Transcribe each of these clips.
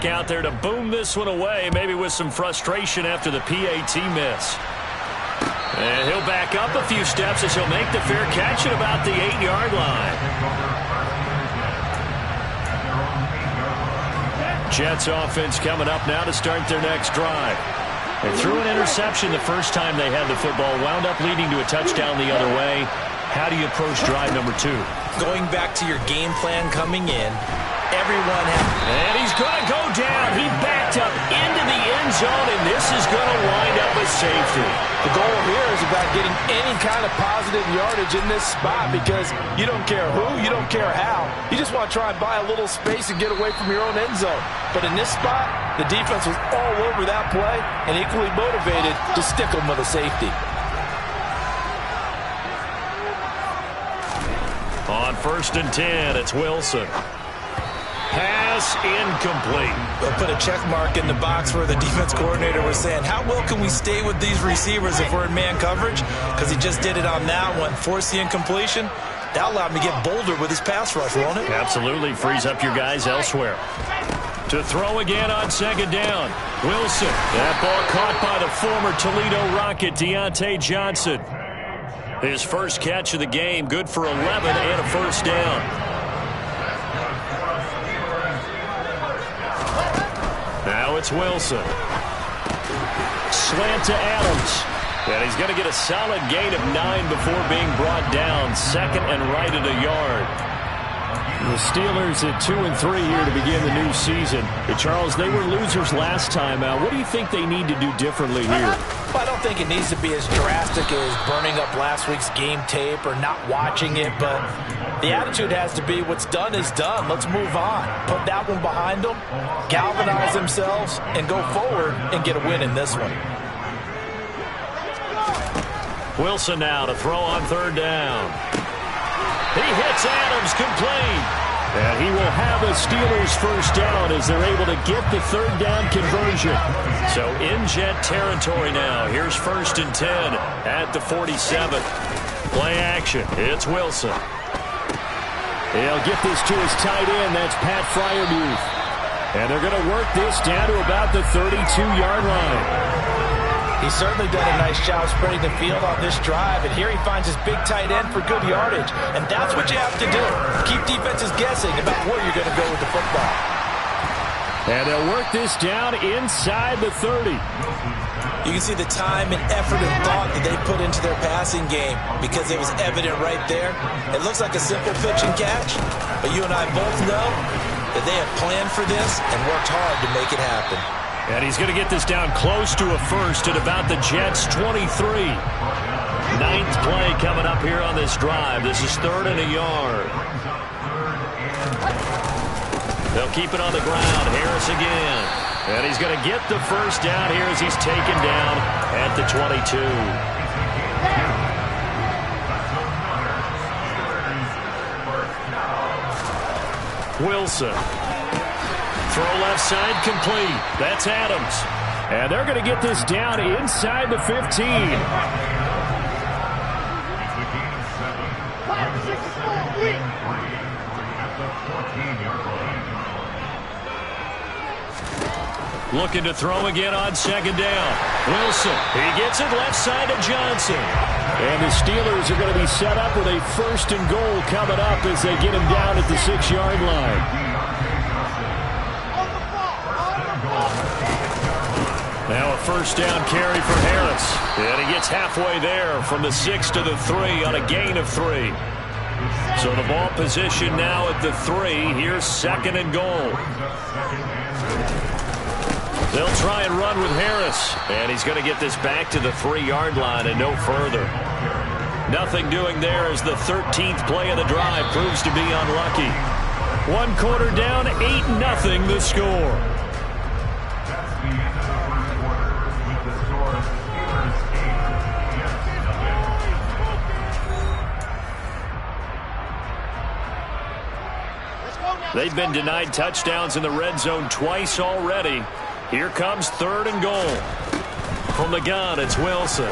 back out there to boom this one away, maybe with some frustration after the PAT miss. And he'll back up a few steps as he'll make the fair catch at about the 8-yard line. Jets offense coming up now to start their next drive. They threw an interception the first time they had the football, wound up leading to a touchdown the other way. How do you approach drive number 2? Going back to your game plan coming in, everyone and he's going to go down. He backed up into the end zone, and this is going to wind up with safety. The goal here is about getting any kind of positive yardage in this spot because you don't care who, you don't care how. You just want to try and buy a little space and get away from your own end zone. But in this spot, the defense was all over that play and equally motivated to stick them with a safety. On 1st and 10, it's Wilson. Pass incomplete. They'll put a check mark in the box where the defense coordinator was saying, how well can we stay with these receivers if we're in man coverage? Because he just did it on that one. Force the incompletion. That allowed him to get bolder with his pass rush, won't it? Absolutely. Frees up your guys elsewhere. To throw again on 2nd down. Wilson. That ball caught by the former Toledo Rocket, Deontay Johnson. His first catch of the game, good for 11 and a first down. Now it's Wilson. Slant to Adams. And he's going to get a solid gain of 9 before being brought down. 2nd and right at a yard. The Steelers at 2-3 here to begin the new season. Hey, Charles, they were losers last time out. What do you think they need to do differently here? Well, I don't think it needs to be as drastic as burning up last week's game tape or not watching it, but the attitude has to be what's done is done. Let's move on. Put that one behind them, galvanize themselves, and go forward and get a win in this one. Wilson now to throw on 3rd down. He hits Adams complete. And he will have a Steelers first down as they're able to get the 3rd down conversion. So in Jet territory now. Here's 1st and 10 at the 47. Play action. It's Wilson. He'll get this to his tight end. That's Pat Freiermuth. And they're going to work this down to about the 32-yard line. He's certainly done a nice job spreading the field on this drive, and here he finds his big tight end for good yardage. And that's what you have to do. Keep defenses guessing about where you're going to go with the football. And they'll work this down inside the 30. You can see the time and effort and thought that they put into their passing game because it was evident right there. It looks like a simple pitch and catch, but you and I both know that they have planned for this and worked hard to make it happen. And he's going to get this down close to a first at about the Jets' 23. 9th play coming up here on this drive. This is 3rd and a yard. They'll keep it on the ground. Harris again. And he's going to get the first down here as he's taken down at the 22. Wilson. Throw left side complete. That's Adams. And they're going to get this down inside the 15. Looking to throw again on 2nd down. Wilson. He gets it left side to Johnson. And the Steelers are going to be set up with a 1st and goal coming up as they get him down at the 6-yard line. Now a first down carry for Harris. And he gets halfway there from the 6 to the 3 on a gain of 3. So the ball position now at the 3. Here's 2nd and goal. They'll try and run with Harris. And he's going to get this back to the 3-yard line and no further. Nothing doing there as the 13th play of the drive proves to be unlucky. 1 quarter down, 8-0 the score. They've been denied touchdowns in the red zone twice already. Here comes 3rd and goal. From the gun, it's Wilson.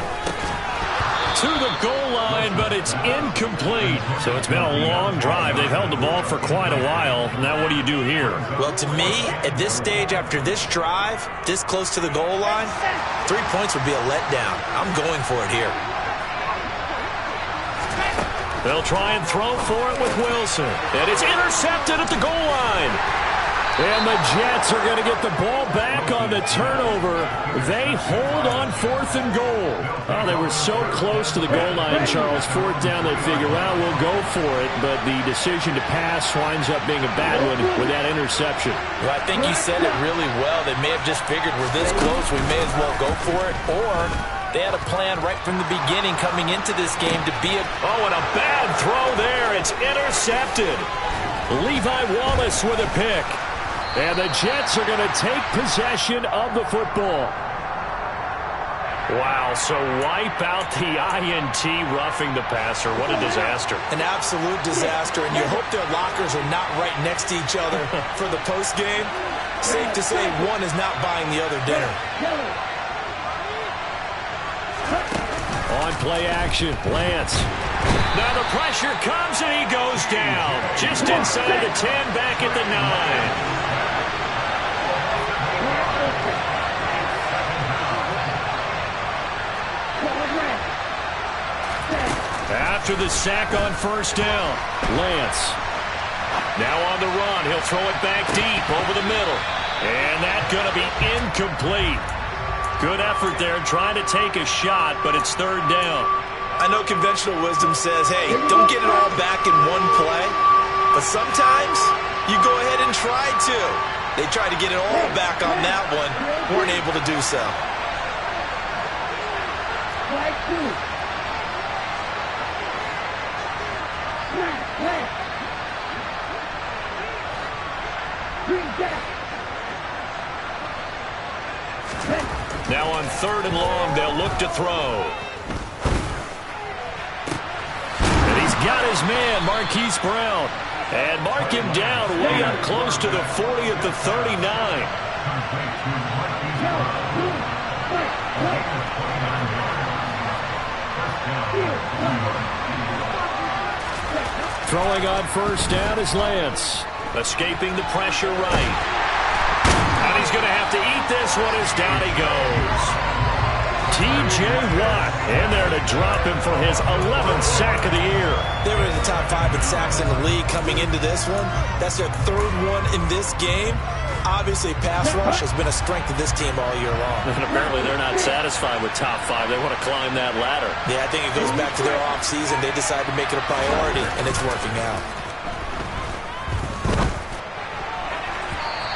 To the goal line, but it's incomplete. So it's been a long drive. They've held the ball for quite a while. Now what do you do here? Well, to me, at this stage, after this drive, this close to the goal line, 3 points would be a letdown. I'm going for it here. They'll try and throw for it with Wilson. And it's intercepted at the goal line. And the Jets are going to get the ball back on the turnover. They hold on 4th and goal. Oh, they were so close to the goal line, Charles. 4th down, they figure, well, we'll go for it. But the decision to pass winds up being a bad one with that interception. Well, I think you said it really well. They may have just figured we're this close, we may as well go for it. Or they had a plan right from the beginning coming into this game to be a... Oh, and a bad throw there. It's intercepted. Levi Wallace with a pick. And the Jets are going to take possession of the football. Wow, so wipe out the INT, roughing the passer. What a disaster. An absolute disaster, and you hope their lockers are not right next to each other for the postgame. Safe to say one is not buying the other dinner. On play action, Lance. Now the pressure comes and he goes down. Just inside the 10, back at the 9. After the sack on 1st down, Lance. Now on the run, he'll throw it back deep over the middle. And that's going to be incomplete. Good effort there trying to take a shot, but it's 3rd down. I know conventional wisdom says, hey, don't get it all back in one play. But sometimes you go ahead and try to. They tried to get it all back on that one. Weren't able to do so. Now on 3rd and long, they'll look to throw. And he's got his man, Marquise Brown. And mark him down way up close to the 40 at the 39. Throwing on 1st down is Lance. Escaping the pressure right. And he's going to have to eat this one as down he goes. T.J. Watt in there to drop him for his 11th sack of the year. They were in the top 5 in sacks in the league coming into this one. That's their 3rd one in this game. Obviously, pass rush has been a strength of this team all year long. And apparently they're not satisfied with top 5. They want to climb that ladder. Yeah, I think it goes back to their offseason. They decided to make it a priority, and it's working out.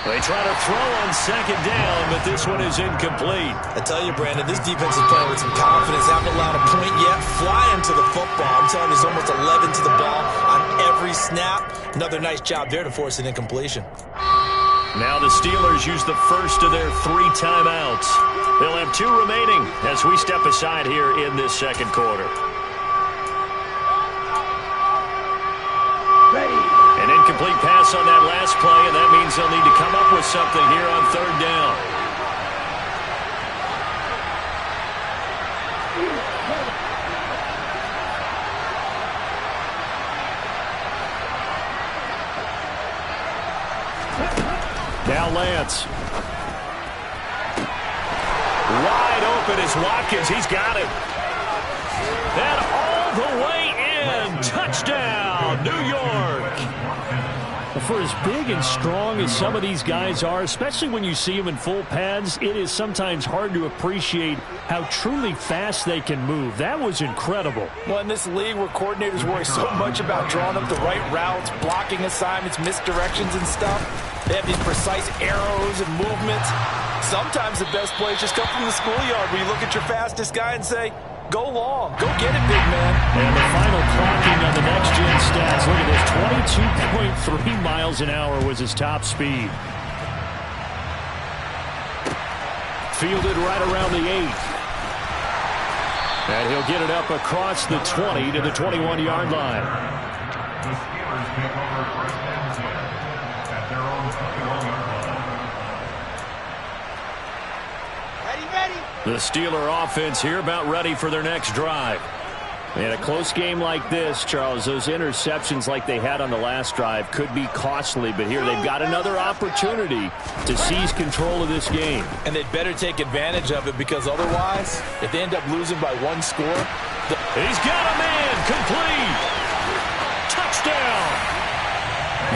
They try to throw on 2nd down, but this one is incomplete. I tell you, Brandon, this defense is playing with some confidence. Haven't allowed a point yet. Flying to the football. I'm telling you, there's almost 11 to the ball on every snap. Another nice job there to force an incompletion. Now the Steelers use the first of their 3 timeouts. They'll have 2 remaining as we step aside here in this 2nd quarter. An incomplete pass on that last play, and that means they'll need to come up with something here on 3rd down. Now Lance. Wide open is Watkins. He's got him. And all the way in. Touchdown, New York. For as big and strong as some of these guys are, especially when you see them in full pads, it is sometimes hard to appreciate how truly fast they can move. That was incredible. Well, in this league where coordinators worry so much about drawing up the right routes, blocking assignments, misdirections and stuff, they have these precise arrows and movements. Sometimes the best plays just come from the schoolyard where you look at your fastest guy and say, go long. Go get it, big man. And the final clocking on the next-gen stats. Look at this. 22.3 miles an hour was his top speed. Fielded right around the 8. And he'll get it up across the 20 to the 21-yard line. The Steeler offense here about ready for their next drive. In a close game like this, Charles, those interceptions like they had on the last drive could be costly, but here they've got another opportunity to seize control of this game. And they'd better take advantage of it, because otherwise, if they end up losing by one score... He's got a man, complete! Touchdown!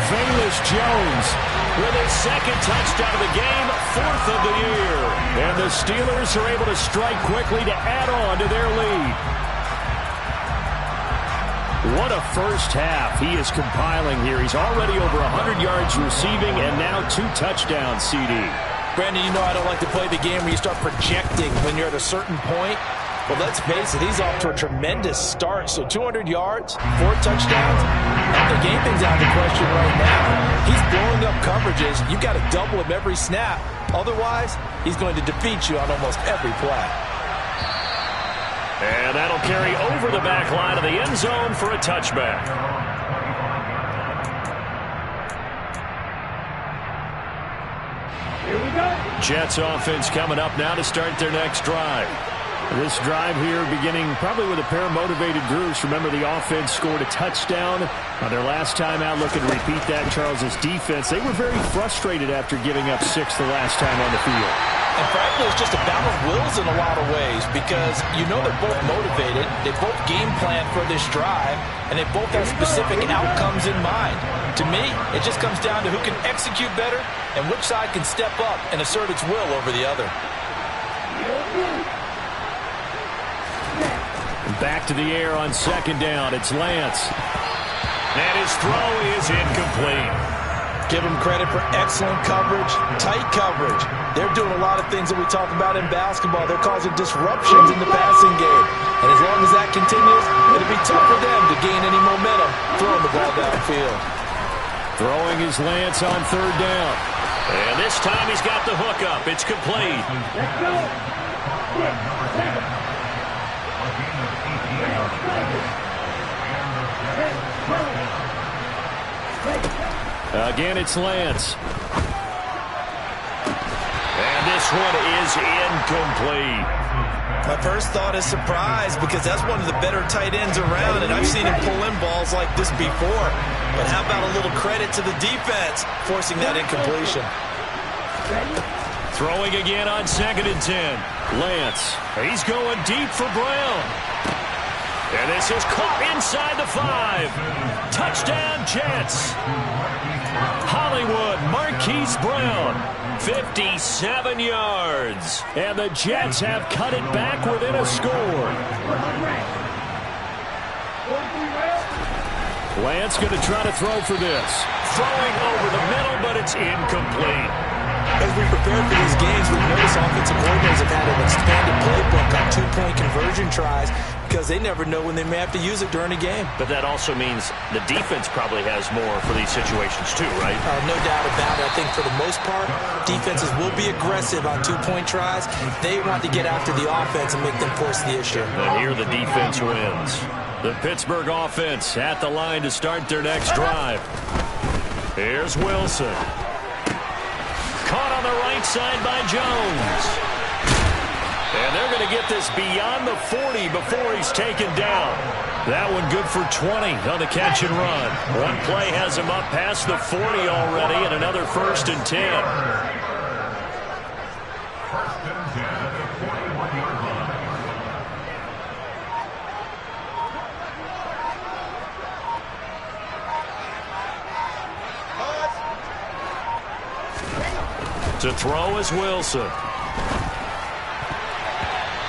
Velus Jones with his second touchdown of the game, 4th of the year. And the Steelers are able to strike quickly to add on to their lead. What a first half he is compiling here. He's already over 100 yards receiving and now 2 touchdowns, CD. Brandon, you know I don't like to play the game where you start projecting when you're at a certain point. But let's face it, he's off to a tremendous start. So 200 yards, 4 touchdowns. The game thing's out of the question right now. He's blowing up coverages. You've got to double him every snap. Otherwise, he's going to defeat you on almost every play. And that'll carry over the back line of the end zone for a touchback. Here we go. Jets offense coming up now to start their next drive. This drive here beginning probably with a pair of motivated groups. Remember, the offense scored a touchdown on their last time out. Looking to repeat that. Charles's defense, they were very frustrated after giving up 6 the last time on the field. And frankly, it's just a battle of wills in a lot of ways, because you know they're both motivated, they both game plan for this drive, and they both have specific outcomes in mind. To me, it just comes down to who can execute better and which side can step up and assert its will over the other. Back to the air on second down. It's Lance. And his throw is incomplete. Give them credit for excellent coverage, tight coverage. They're doing a lot of things that we talk about in basketball. They're causing disruptions in the passing game. And as long as that continues, it'll be tough for them to gain any momentum throwing the ball downfield. Throwing his Lance on third down. And this time he's got the hook up. It's complete. Let's go. Again, it's Lance. And this one is incomplete. My first thought is surprise, because that's one of the better tight ends around, and I've seen him pull in balls like this before. But how about a little credit to the defense forcing that incompletion? Throwing again on 2nd and 10. Lance, he's going deep for Brown. And this is caught inside the 5. Touchdown, Jets. Hollywood Marquise Brown, 57 yards. And the Jets have cut it back within a score. Lance going to try to throw for this. Throwing over the middle, but it's incomplete. As we prepare for these games, we've noticed offensive coordinators have had an expanded playbook on 2-point conversion tries, because they never know when they may have to use it during a game. But that also means the defense probably has more for these situations too, right? No doubt about it. I think for the most part, defenses will be aggressive on 2-point tries. They want to get after the offense and make them force the issue. And here the defense wins. The Pittsburgh offense at the line to start their next drive. Here's Wilson. Caught on the right side by Jones. And they're going to get this beyond the 40 before he's taken down. That one good for 20 on the catch and run. One play has him up past the 40 already, and another 1st and 10. To throw is Wilson.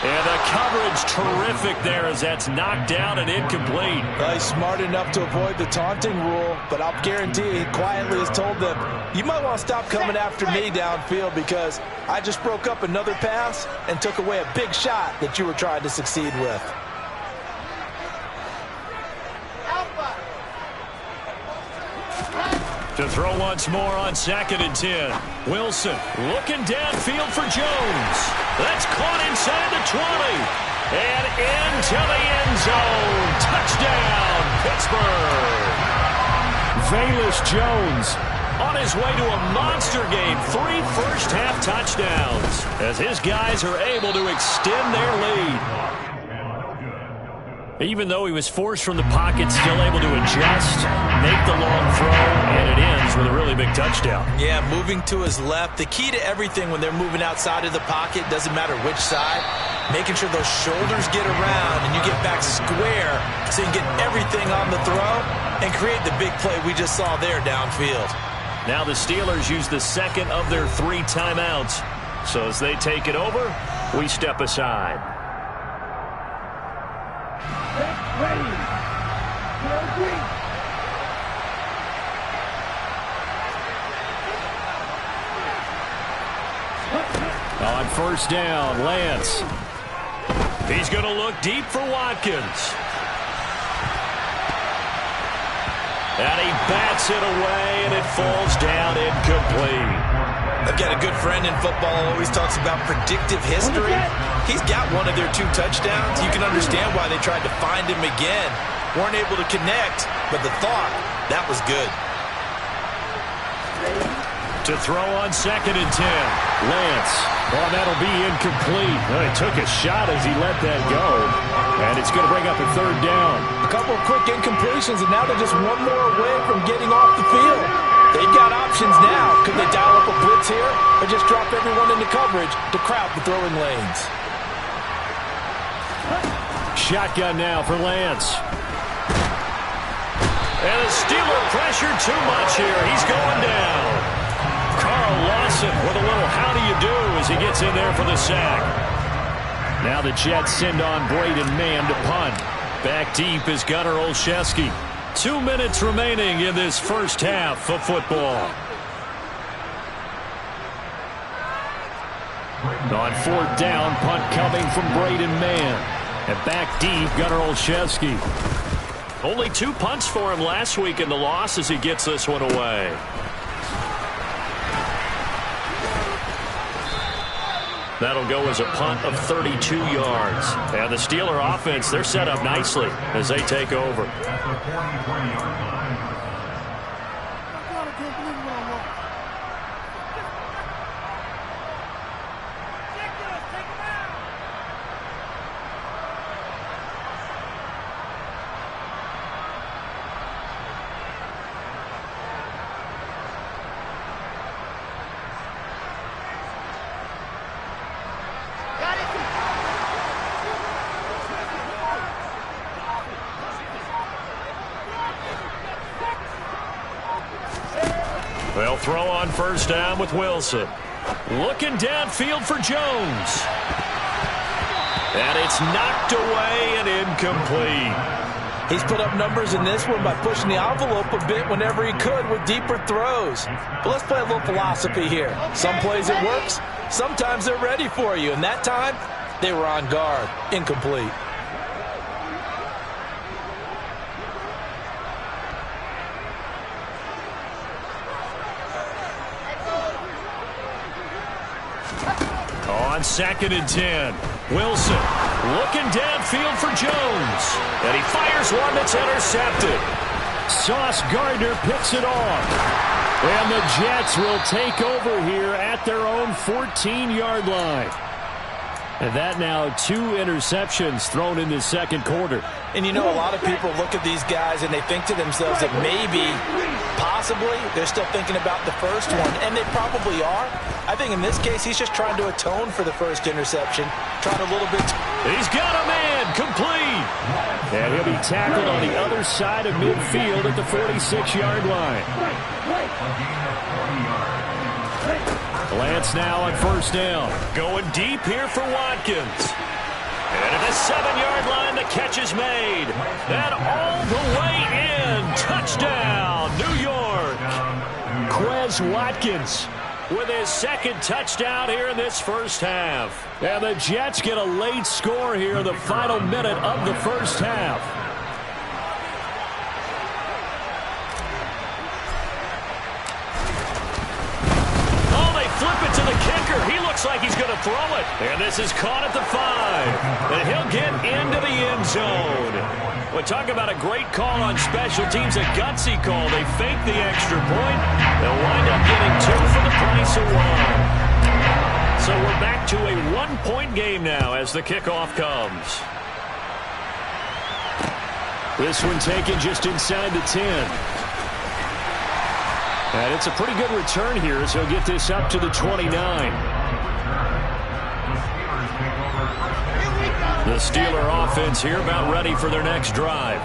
And the coverage terrific there as that's knocked down and incomplete. Well, he's smart enough to avoid the taunting rule, but I'll guarantee he quietly has told them, you might want to stop coming after me downfield, because I just broke up another pass and took away a big shot that you were trying to succeed with. To throw once more on 2nd and 10. Wilson looking downfield for Jones. That's caught inside the 20. And into the end zone. Touchdown, Pittsburgh. Velus Jones on his way to a monster game. 3 first-half touchdowns as his guys are able to extend their lead. Even though he was forced from the pocket, still able to adjust, make the long throw, and it ends with a really big touchdown. Yeah, moving to his left. The key to everything when they're moving outside of the pocket, doesn't matter which side, making sure those shoulders get around and you get back square so you can get everything on the throw and create the big play we just saw there downfield. Now the Steelers use the second of their 3 timeouts. So as they take it over, we step aside. On first down, Lance. He's going to look deep for Watkins. And he bats it away, and it falls down incomplete. I've got a good friend in football who always talks about predictive history. He's got one of their 2 touchdowns. You can understand why they tried to find him again. Weren't able to connect, but the thought, that was good. To throw on second and 10. Lance. Well, that'll be incomplete. Well, he took a shot as he let that go. And it's going to bring up a third down. A couple of quick incompletions, and now they're just one more away from getting off the field. They've got options now. Could they dial up a blitz here or just drop everyone into coverage to crowd the throwing lanes? Shotgun now for Lance. And the Steeler pressure too much here. He's going down. Carl Lawson with a little how do you do as he gets in there for the sack. Now the Jets send on Braden Mann to punt. Back deep is Gunnar Olszewski. 2 minutes remaining in this first half of football. On fourth down, punt coming from Braden Mann. And back deep, Gunnar Olszewski. Only 2 punts for him last week in the loss as he gets this one away. That'll go as a punt of 32 yards. And the Steeler offense, they're set up nicely as they take over. They'll throw on first down with Wilson. Looking downfield for Jones. And it's knocked away and incomplete. He's put up numbers in this one by pushing the envelope a bit whenever he could with deeper throws. But let's play a little philosophy here. Some plays it works. Sometimes they're ready for you. And that time, they were on guard. Incomplete. On second and 10, Wilson looking downfield for Jones. And he fires one that's intercepted. Sauce Gardner picks it off. And the Jets will take over here at their own 14-yard line. And that now 2 interceptions thrown in the second quarter. And you know, a lot of people look at these guys and they think to themselves that maybe, possibly, they're still thinking about the first one. And they probably are. I think in this case, he's just trying to atone for the first interception. Trying a little bit. He's got a man complete. And he'll be tackled on the other side of midfield at the 46-yard line. Lance now on first down. Going deep here for Watkins. And at the 7-yard line, the catch is made. And all the way in. Touchdown, New York. Quez Watkins with his second touchdown here in this first half. And the Jets get a late score here in the final minute of the first half. Flip it to the kicker. He looks like he's going to throw it. And this is caught at the 5. And he'll get into the end zone. Well, talk about a great call on special teams. A gutsy call. They fake the extra point. They'll wind up getting 2 for the price of 1. So we're back to a 1-point game now as the kickoff comes. This one taken just inside the 10. And it's a pretty good return here as he'll get this up to the 29. The Steeler offense here about ready for their next drive.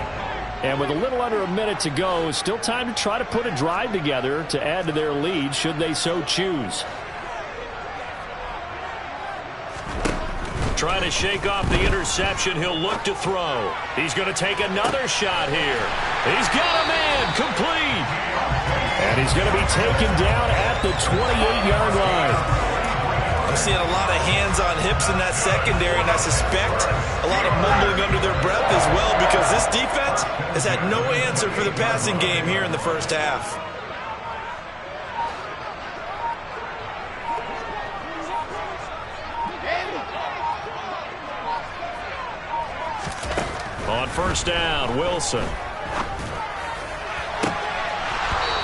And with a little under a minute to go, still time to try to put a drive together to add to their lead should they so choose. Trying to shake off the interception. He'll look to throw. He's going to take another shot here. He's got a man complete. And he's going to be taken down at the 28-yard line. I'm seeing a lot of hands on hips in that secondary, and I suspect a lot of mumbling under their breath as well, because this defense has had no answer for the passing game here in the first half. On first down, Wilson.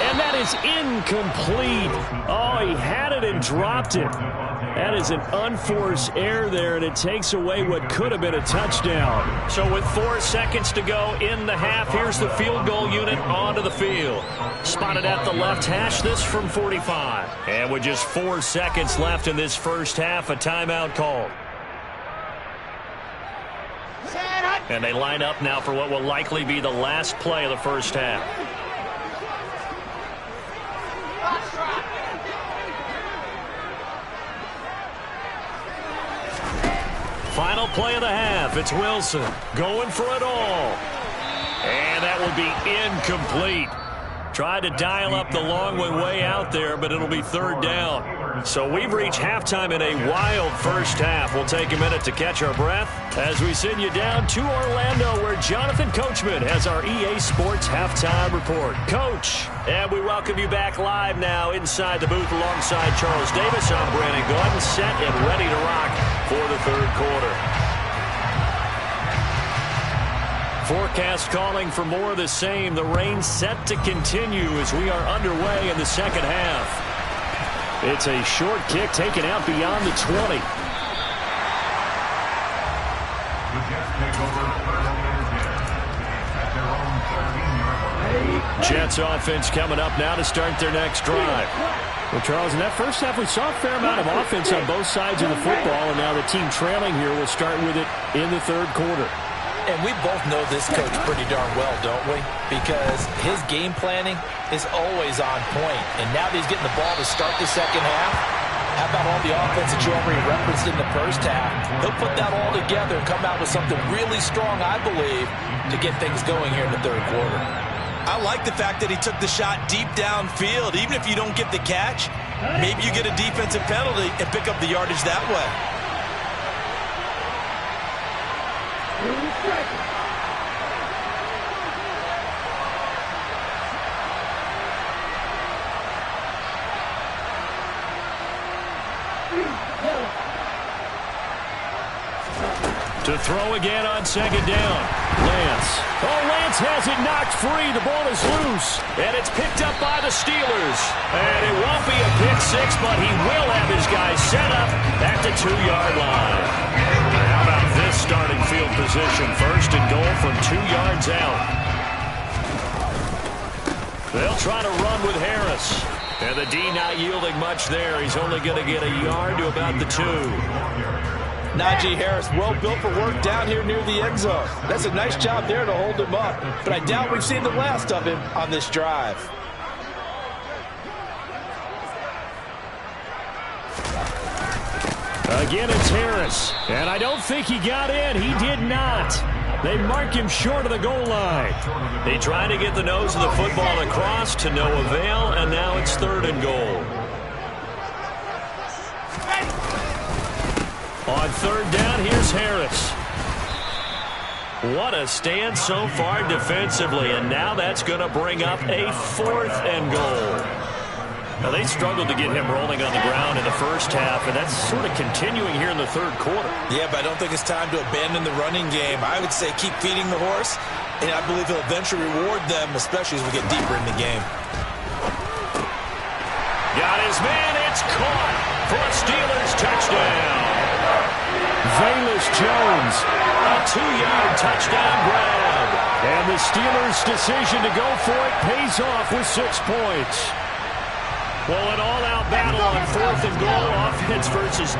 And that is incomplete. Oh, he had it and dropped it. That is an unforced error there, and it takes away what could have been a touchdown. So with 4 seconds to go in the half, here's the field goal unit onto the field. Spotted at the left hash, this from 45. And with just 4 seconds left in this first half, a timeout called. And they line up now for what will likely be the last play of the first half. Final play of the half. It's Wilson going for it all. And that will be incomplete. Tried to dial up the long way out there, but it'll be third down. So we've reached halftime in a wild first half. We'll take a minute to catch our breath as we send you down to Orlando, where Jonathan Coachman has our EA Sports halftime report. Coach, and we welcome you back live now inside the booth alongside Charles Davis. I'm Brandon Gordon, set and ready to rock for the third quarter. Forecast calling for more of the same. The rain set to continue as we are underway in the second half. It's a short kick taken out beyond the 20. Jets offense coming up now to start their next drive. Well, Charles, in that first half, we saw a fair amount of offense on both sides of the football, and now the team trailing here will start with it in the third quarter. And we both know this coach pretty darn well, don't we? Because his game planning is always on point. And now that he's getting the ball to start the second half, how about all the offense that you already referenced in the first half? He'll put that all together and come out with something really strong, I believe, to get things going here in the third quarter. I like the fact that he took the shot deep downfield. Even if you don't get the catch, maybe you get a defensive penalty and pick up the yardage that way. To throw again on second down. Lance. Oh, Lance has it knocked free. The ball is loose. And it's picked up by the Steelers. And it won't be a pick six, but he will have his guys set up at the 2-yard line. How about this starting field position? First and goal from 2 yards out. They'll try to run with Harris. And the D not yielding much there. He's only going to get a yard to about the 2. Najee Harris, well built for work down here near the end zone. That's a nice job there to hold him up. But I doubt we've seen the last of him on this drive. Again, it's Harris. And I don't think he got in. He did not. They mark him short of the goal line. They try to get the nose of the football across to no avail, and now it's third and goal. On third down, here's Harris. What a stand so far defensively, and now that's going to bring up a fourth and goal. Now, they struggled to get him rolling on the ground in the first half, and that's sort of continuing here in the third quarter. Yeah, but I don't think it's time to abandon the running game. I would say keep feeding the horse, and I believe he'll eventually reward them, especially as we get deeper in the game. Got his man. It's caught for a Steelers touchdown. Velus Jones, a 2-yard touchdown grab. And the Steelers' decision to go for it pays off with 6 points. Well, an all-out battle on 4th and goal, offense versus